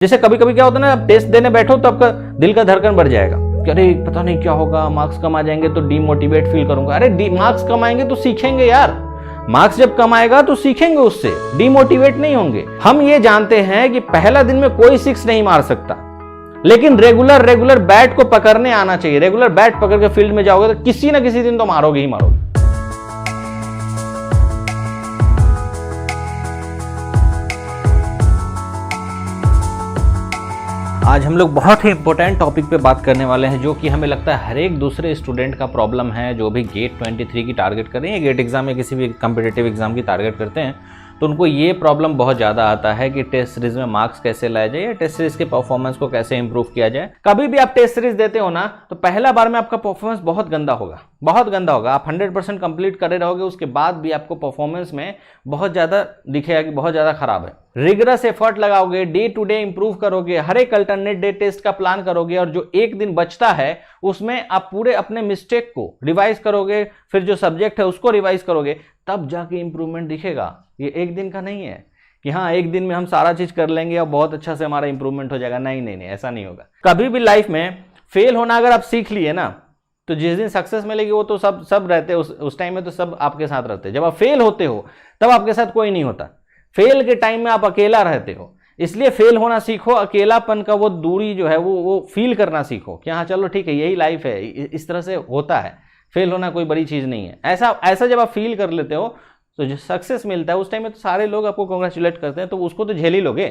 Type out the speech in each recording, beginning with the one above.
जैसे कभी कभी क्या होता है ना, टेस्ट देने बैठो तो आपका दिल का धड़कन बढ़ जाएगा कि अरे पता नहीं क्या होगा, मार्क्स कम आ जाएंगे तो डीमोटिवेट फील करूंगा। अरे मार्क्स कम आएंगे तो सीखेंगे यार, मार्क्स जब कम आएगा तो सीखेंगे, उससे डीमोटिवेट नहीं होंगे। हम ये जानते हैं कि पहला दिन में कोई सिक्स नहीं मार सकता, लेकिन रेगुलर बैट को पकड़ने आना चाहिए। रेगुलर बैट पकड़ के फील्ड में जाओगे तो किसी ना किसी दिन तो मारोगे ही मारोगे। आज हम लोग बहुत ही इंपॉर्टेंट टॉपिक पे बात करने वाले हैं, जो कि हमें लगता है हर एक दूसरे स्टूडेंट का प्रॉब्लम है, जो भी गेट 23 की टारगेट कर रहे हैं, गेट एग्जाम या किसी भी कम्पिटिटिव एग्जाम की टारगेट करते हैं, तो उनको ये प्रॉब्लम बहुत ज़्यादा आता है कि टेस्ट सीरीज में मार्क्स कैसे लाया जाए या टेस्ट सीरीज के परफॉर्मेंस को कैसे इंप्रूव किया जाए। कभी भी आप टेस्ट सीरीज देते हो ना, तो पहला बार में आपका परफॉर्मेंस बहुत गंदा होगा, बहुत गंदा होगा। आप 100% कंप्लीट करे रहोगे, उसके बाद भी आपको परफॉर्मेंस में बहुत ज़्यादा दिखेगा कि बहुत ज़्यादा खराब है। रिगरस एफर्ट लगाओगे, डे टू डे इंप्रूव करोगे, हर एक अल्टरनेट डे टेस्ट का प्लान करोगे, और जो एक दिन बचता है उसमें आप पूरे अपने मिस्टेक को रिवाइज करोगे, फिर जो सब्जेक्ट है उसको रिवाइज करोगे, तब जाके इंप्रूवमेंट दिखेगा। ये एक दिन का नहीं है कि हाँ एक दिन में हम सारा चीज कर लेंगे और बहुत अच्छा से हमारा इंप्रूवमेंट हो जाएगा। नहीं नहीं नहीं, ऐसा नहीं होगा। कभी भी लाइफ में फेल होना अगर आप सीख लिए ना, तो जिस दिन सक्सेस मिलेगी वो तो सब रहते हैं, उस टाइम में तो सब आपके साथ रहते हैं। जब आप फेल होते हो तब आपके साथ कोई नहीं होता। फेल के टाइम में आप अकेला रहते हो, इसलिए फेल होना सीखो। अकेलापन का वो दूरी जो है वो फील करना सीखो कि हाँ चलो ठीक है, यही लाइफ है, इस तरह से होता है। फेल होना कोई बड़ी चीज नहीं है। ऐसा जब आप फील कर लेते हो तो जो सक्सेस मिलता है उस टाइम में तो सारे लोग आपको कांग्रेचुलेट करते हैं, तो उसको तो झेल ही लोगे।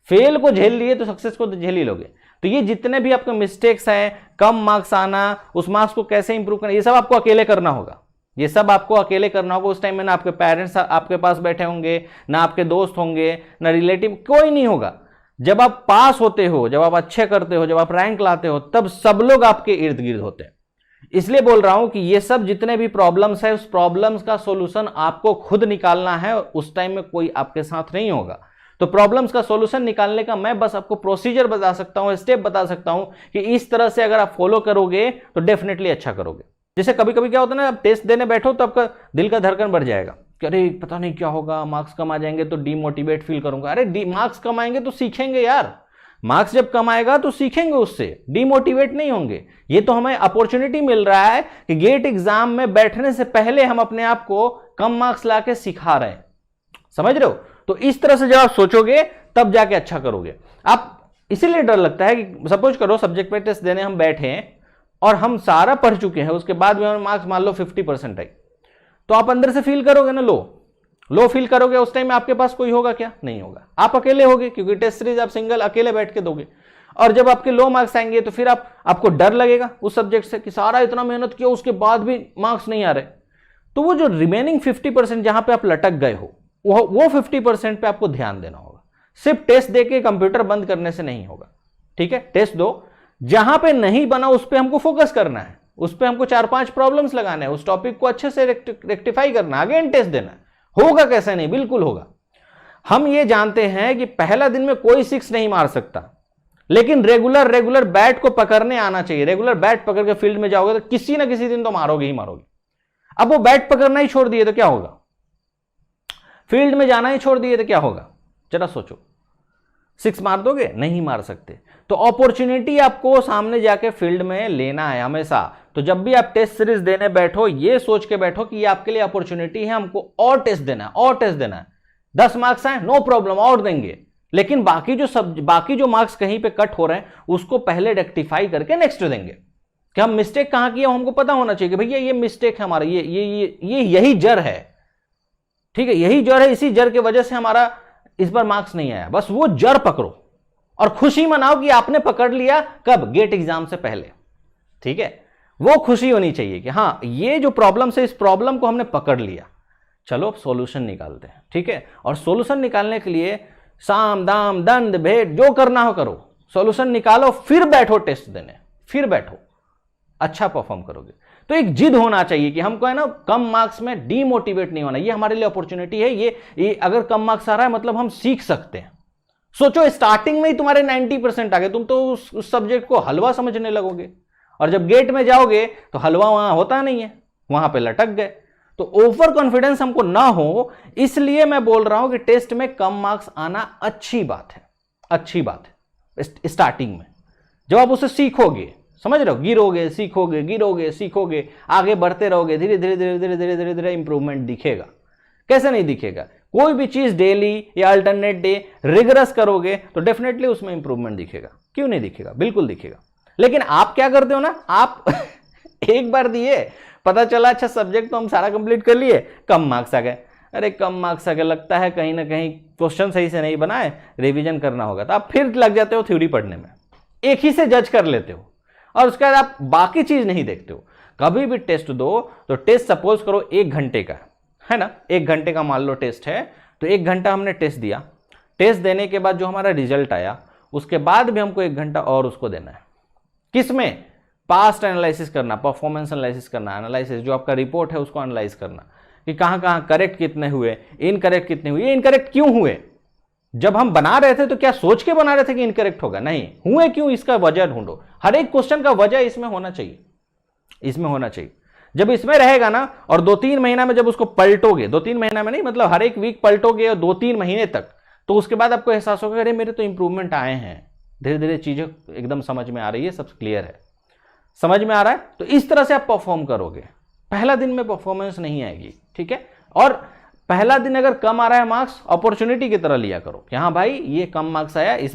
फेल को झेल लिए तो सक्सेस को तो झेल ही लोगे। तो ये जितने भी आपके मिस्टेक्स हैं, कम मार्क्स आना, उस मार्क्स को कैसे इंप्रूव करना, ये सब आपको अकेले करना होगा। ये सब आपको अकेले करना होगा। उस टाइम में ना आपके पेरेंट्स आपके पास बैठे होंगे, ना आपके दोस्त होंगे, ना रिलेटिव, कोई नहीं होगा। जब आप पास होते हो, जब आप अच्छे करते हो, जब आप रैंक लाते हो, तब सब लोग आपके इर्द गिर्द होते हैं। इसलिए बोल रहा हूं कि ये सब जितने भी प्रॉब्लम्स है, उस प्रॉब्लम्स का सॉल्यूशन आपको खुद निकालना है। उस टाइम में कोई आपके साथ नहीं होगा। तो प्रॉब्लम्स का सॉल्यूशन निकालने का मैं बस आपको प्रोसीजर बता सकता हूं, स्टेप बता सकता हूं कि इस तरह से अगर आप फॉलो करोगे तो डेफिनेटली अच्छा करोगे। जैसे कभी कभी क्या होता है ना, आप टेस्ट देने बैठो तो आपका दिल का धड़कन बढ़ जाएगा कि अरे पता नहीं क्या होगा, मार्क्स कम आ जाएंगे तो डीमोटिवेट फील करूंगा। अरे मार्क्स कम आएंगे तो सीखेंगे यार, मार्क्स जब कम आएगा तो सीखेंगे, उससे डीमोटिवेट नहीं होंगे। ये तो हमें अपॉर्चुनिटी मिल रहा है कि गेट एग्जाम में बैठने से पहले हम अपने आप को कम मार्क्स लाके सिखा रहे हैं। समझ रहे हो? तो इस तरह से जब आप सोचोगे तब जाके अच्छा करोगे। आप इसीलिए डर लगता है कि सपोज करो सब्जेक्ट पे टेस्ट देने हम बैठे हैं और हम सारा पढ़ चुके हैं, उसके बाद भी हमें मार्क्स मान लो 50% आई, तो आप अंदर से फील करोगे ना, लो फील करोगे। उस टाइम में आपके पास कोई होगा क्या? नहीं होगा। आप अकेले होगे, क्योंकि टेस्ट सीरीज आप सिंगल अकेले बैठ के दोगे। और जब आपके लो मार्क्स आएंगे तो फिर आपको डर लगेगा उस सब्जेक्ट से कि सारा इतना मेहनत किया, उसके बाद भी मार्क्स नहीं आ रहे। तो वो जो रिमेनिंग 50% जहां पे आप लटक गए हो, वो 50% पे आपको ध्यान देना होगा। सिर्फ टेस्ट देके कंप्यूटर बंद करने से नहीं होगा। ठीक है, टेस्ट दो, जहां पे नहीं बना उस पर हमको फोकस करना है, उस पर हमको 4-5 प्रॉब्लम्स लगाने हैं, उस टॉपिक को अच्छे से रेक्टिफाई करना, अगेन टेस्ट देना है। होगा कैसे नहीं, बिल्कुल होगा। हम ये जानते हैं कि पहला दिन में कोई सिक्स नहीं मार सकता, लेकिन रेगुलर बैट को पकड़ने आना चाहिए। रेगुलर बैट पकड़ के फील्ड में जाओगे तो किसी ना किसी दिन तो मारोगे ही मारोगे। अब वो बैट पकड़ना ही छोड़ दिए तो क्या होगा? फील्ड में जाना ही छोड़ दिए तो क्या होगा? जरा सोचो। सिक्स मार दोगे? नहीं मार सकते। तो अपॉर्चुनिटी आपको सामने जाके फील्ड में लेना है हमेशा। तो जब भी आप टेस्ट सीरीज देने बैठो, ये सोच के बैठो कि ये आपके लिए अपॉर्चुनिटी है, हमको और टेस्ट देना है, और टेस्ट देना है। 10 मार्क्स आए, नो प्रॉब्लम, और देंगे। लेकिन बाकी जो मार्क्स कहीं पे कट हो रहे हैं उसको पहले रेक्टिफाई करके नेक्स्ट देंगे। कि हम मिस्टेक कहां किया हमको पता होना चाहिए कि भैया ये मिस्टेक है हमारा, यही जड़ है। ठीक है, यही जड़ है, इसी जड़ की वजह से हमारा इस बार मार्क्स नहीं आया। बस वो जड़ पकड़ो और खुशी मनाओ कि आपने पकड़ लिया। कब? गेट एग्जाम से पहले। ठीक है, वो खुशी होनी चाहिए कि हाँ ये जो प्रॉब्लम है, इस प्रॉब्लम को हमने पकड़ लिया, चलो सॉल्यूशन निकालते हैं। ठीक है, और सॉल्यूशन निकालने के लिए साम दाम दंड भेद जो करना हो करो, सॉल्यूशन निकालो, फिर बैठो टेस्ट देने, फिर बैठो, अच्छा परफॉर्म करोगे। तो एक जिद होना चाहिए कि हमको है ना कम मार्क्स में डीमोटिवेट नहीं होना। ये हमारे लिए अपॉर्चुनिटी है। ये अगर कम मार्क्स आ रहा है मतलब हम सीख सकते हैं। सोचो स्टार्टिंग में ही तुम्हारे 90% आ गए, तुम तो उस सब्जेक्ट को हलवा समझने लगोगे, और जब गेट में जाओगे तो हलवा वहां होता नहीं है, वहां पे लटक गए। तो ओवर कॉन्फिडेंस हमको ना हो, इसलिए मैं बोल रहा हूं कि टेस्ट में कम मार्क्स आना अच्छी बात है, अच्छी बात है। स्टार्टिंग में। जब आप उसे सीखोगे, समझ रहे हो, गिरोगे सीखोगे, गिरोगे सीखोगे, आगे बढ़ते रहोगे, धीरे धीरे धीरे धीरे धीरे धीरे धीरे इंप्रूवमेंट दिखेगा। कैसे नहीं दिखेगा? कोई भी चीज डेली या अल्टरनेट डे रिगरस करोगे तो डेफिनेटली उसमें इंप्रूवमेंट दिखेगा। क्यों नहीं दिखेगा? बिल्कुल दिखेगा। लेकिन आप क्या करते हो ना, आप एक बार दिए, पता चला अच्छा सब्जेक्ट तो हम सारा कंप्लीट कर लिए, कम मार्क्स आ गए। अरे कम मार्क्स आ गए, लगता है कहीं ना कहीं क्वेश्चन सही से नहीं बनाए, रिवीजन करना होगा, तो आप फिर लग जाते हो थ्योरी पढ़ने में, एक ही से जज कर लेते हो और उसके बाद आप बाकी चीज नहीं देखते हो। कभी भी टेस्ट दो तो टेस्ट सपोज करो 1 घंटे का है ना, 1 घंटे का मान लो टेस्ट है, तो 1 घंटा हमने टेस्ट दिया। टेस्ट देने के बाद जो हमारा रिजल्ट आया, उसके बाद भी हमको 1 घंटा और उसको देना है। किसमें? पास्ट एनालिसिस करना, परफॉर्मेंस एनालिसिस करना, एनालिसिस जो आपका रिपोर्ट है उसको एनालाइज करना कि कहाँ कहाँ करेक्ट कितने हुए, इनकरेक्ट कितने हुए, ये इनकरेक्ट क्यों हुए। जब हम बना रहे थे तो क्या सोच के बना रहे थे कि इनकरेक्ट होगा? नहीं, हुए क्यों, इसका वजह ढूंढो। हर एक क्वेश्चन का वजह इसमें होना चाहिए, इसमें होना चाहिए। जब इसमें रहेगा ना, और 2-3 महीना में जब उसको पलटोगे, 2-3 महीना में नहीं, मतलब हर एक वीक पलटोगे और 2-3 महीने तक, तो उसके बाद आपको एहसास होगा अरे मेरे तो इंप्रूवमेंट आए हैं, धीरे धीरे चीजें एकदम समझ में आ रही है, सब क्लियर है, समझ में आ रहा है। तो इस तरह से आप परफॉर्म करोगे। पहला दिन में परफॉर्मेंस नहीं आएगी, ठीक है। और पहला दिन अगर कम आ रहा है मार्क्स, अपॉर्चुनिटी की तरह लिया करो कि हाँ भाई ये कम मार्क्स आया, इस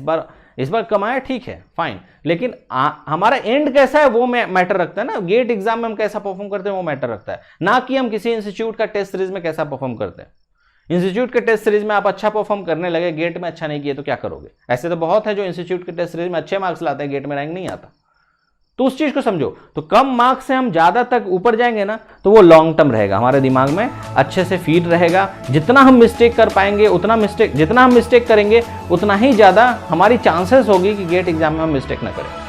बार कम आया, ठीक है फाइन, लेकिन हमारा एंड कैसा है वो मैटर रखता है ना। गेट एग्जाम में हम कैसा परफॉर्म करते हैं वो मैटर रखता है, ना कि हम किसी इंस्टीट्यूट का टेस्ट सीरीज में कैसा परफॉर्म करते हैं। इंस्टीट्यूट के टेस्ट सीरीज में आप अच्छा परफॉर्म करने लगे, गेट में अच्छा नहीं किए तो क्या करोगे? ऐसे तो बहुत है जो इंस्टीट्यूट के टेस्ट सीरीज में अच्छे मार्क्स लाते हैं, गेट में रैंक नहीं आता। तो उस चीज को समझो। तो कम मार्क्स से हम ज्यादा तक ऊपर जाएंगे ना, तो वो लॉन्ग टर्म रहेगा, हमारे दिमाग में अच्छे से फीड रहेगा। जितना हम मिस्टेक कर पाएंगे जितना हम मिस्टेक करेंगे उतना ही ज्यादा हमारी चांसेस होगी कि गेट एग्जाम में हम मिस्टेक ना करें।